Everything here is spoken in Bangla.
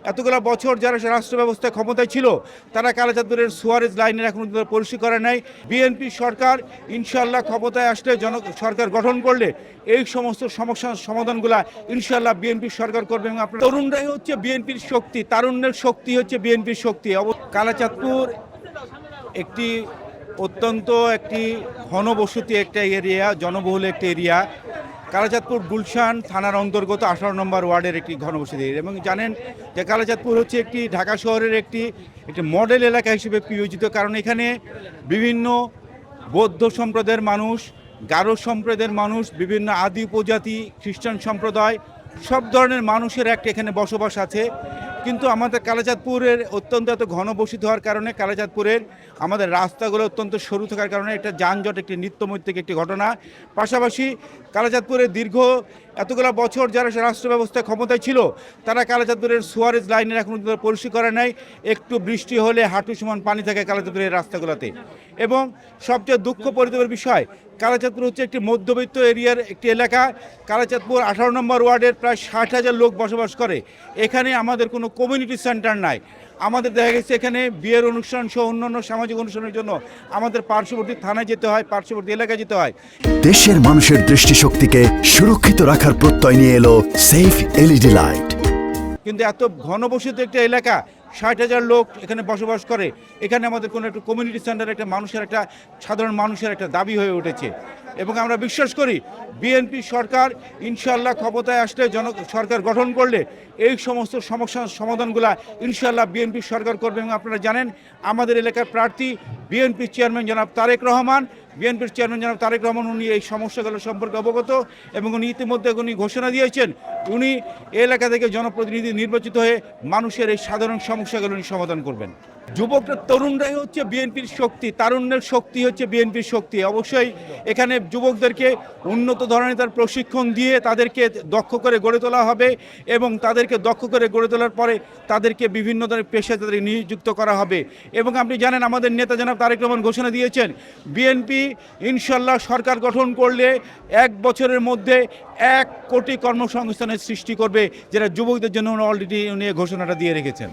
এতগুলো বছর যারা রাষ্ট্র ব্যবস্থায় ক্ষমতায় ছিল তারা কালাচাঁদপুরের সুয়ারেজ লাইনের এখন পরিষ্কার করে নাই। বিএনপি সরকার ইনশাল্লাহ ক্ষমতায় আসলে সরকার গঠন করলে এই সমস্ত সমস্যার সমাধানগুলা ইনশাল্লাহ বিএনপি সরকার করবে। এবং আপনার তরুণরাই হচ্ছে বিএনপির শক্তি, তারুণ্যের শক্তি হচ্ছে বিএনপির শক্তি। কালাচাঁদপুর একটি অত্যন্ত একটি ঘনবসতি একটা এরিয়া, জনবহুল একটা এরিয়া। কালাচাঁদপুর গুলশান থানার অন্তর্গত 18 নম্বর ওয়ার্ডের একটি ঘনবসতি এরিয়া। এবং জানেন যে কালাচাঁদপুর হচ্ছে একটি ঢাকা শহরের একটি মডেল এলাকা হিসেবে বিবেচিত, কারণ এখানে বিভিন্ন বৌদ্ধ সম্প্রদায়ের মানুষ, গারো সম্প্রদায়ের মানুষ, বিভিন্ন আদি উপজাতি, খ্রিস্টান সম্প্রদায়, সব ধরনের মানুষের একটা এখানে বসবাস আছে। কিন্তু আমাদের কালাচাঁদপুরের অত্যন্ত এত ঘনবসতি হওয়ার কারণে কালাচাঁদপুরের আমাদের রাস্তাগুলো অত্যন্ত সরু থাকার কারণে একটা যানজট একটি নিত্যনৈমিত্তিক একটি ঘটনা। পাশাপাশি কালাচাঁদপুরের দীর্ঘ এতগুলো বছর যারা রাষ্ট্র ব্যবস্থায় ক্ষমতায় ছিল তারা কালাচাঁদপুরের সুয়ারেজ লাইনের এখন পরিষ্কার করে নাই। একটু বৃষ্টি হলে হাঁটু সমান পানি থাকে কালাচাঁদপুরের রাস্তাগুলোতে। এবং সবচেয়ে দুঃখ পরিতাপের বিষয়, কালাচাঁদপুর হচ্ছে একটি মধ্যবিত্ত এরিয়ার একটি এলাকা। কালাচাঁদপুর 18 নম্বর ওয়ার্ডের প্রায় 60,000 লোক বসবাস করে। এখানে আমাদের কোনো কমিউনিটি সেন্টার নাই। আমাদের দেখা গেছে এখানে বিয়ের অনুষ্ঠান সহ অন্যান্য সামাজিক অনুষ্ঠানের জন্য আমাদের পার্শ্ববর্তী থানায় যেতে হয়, পার্শ্ববর্তী এলাকায় যেতে হয়। দেশের মানুষের দৃষ্টিশক্তিকে সুরক্ষিত রাখার প্রত্যয় নিয়ে এলো সেফ এলইডি লাইট। কিন্তু এত ঘনবসতিত একটা এলাকা, 60,000 লোক এখানে বসবাস করে, এখানে আমাদের কোনো একটা কমিউনিটি সেন্টার একটা মানুষের একটা সাধারণ মানুষের একটা দাবি হয়ে উঠেছে। এবং আমরা বিশ্বাস করি বিএনপি সরকার ইনশাল্লাহ ক্ষমতায় আসলে সরকার গঠন করলে এই সমস্ত সমস্যার সমাধানগুলা ইনশাল্লাহ বিএনপি সরকার করবে। এবং আপনারা জানেন আমাদের এলাকার প্রার্থী বিএনপির চেয়ারম্যান জনাব তারেক রহমান। বিএনপির চেয়ারম্যান জনাব তারেক রহমান উনি এই সমস্যাগুলো সম্পর্কে অবগত এবং উনি ইতিমধ্যে উনি ঘোষণা দিয়েছেন উনি এলাকা থেকে জনপ্রতিনিধি নির্বাচিত হয়ে মানুষের এই সাধারণ সমস্যাগুলো উনি সমাধান করবেন। যুবকরা, তরুণরাই হচ্ছে বিএনপির শক্তি, তারুণ্যের শক্তি হচ্ছে বিএনপির শক্তি। অবশ্যই এখানে যুবকদেরকে উন্নত ধরনের তার প্রশিক্ষণ দিয়ে তাদেরকে দক্ষ করে গড়ে তোলা হবে এবং তাদেরকে দক্ষ করে গড়ে তোলার পরে তাদেরকে বিভিন্ন ধরনের পেশায় তাদের নিযুক্ত করা হবে। এবং আপনি জানেন আমাদের নেতা জনাব তারেক রহমান ঘোষণা দিয়েছেন বিএনপি ইনশাল্লাহ সরকার গঠন করলে 1 বছরের মধ্যে 1 কোটি কর্মসংস্থানের সৃষ্টি করবে, যেটা যুবকদের জন্য অলরেডি উনি ঘোষণাটা দিয়ে রেখেছেন।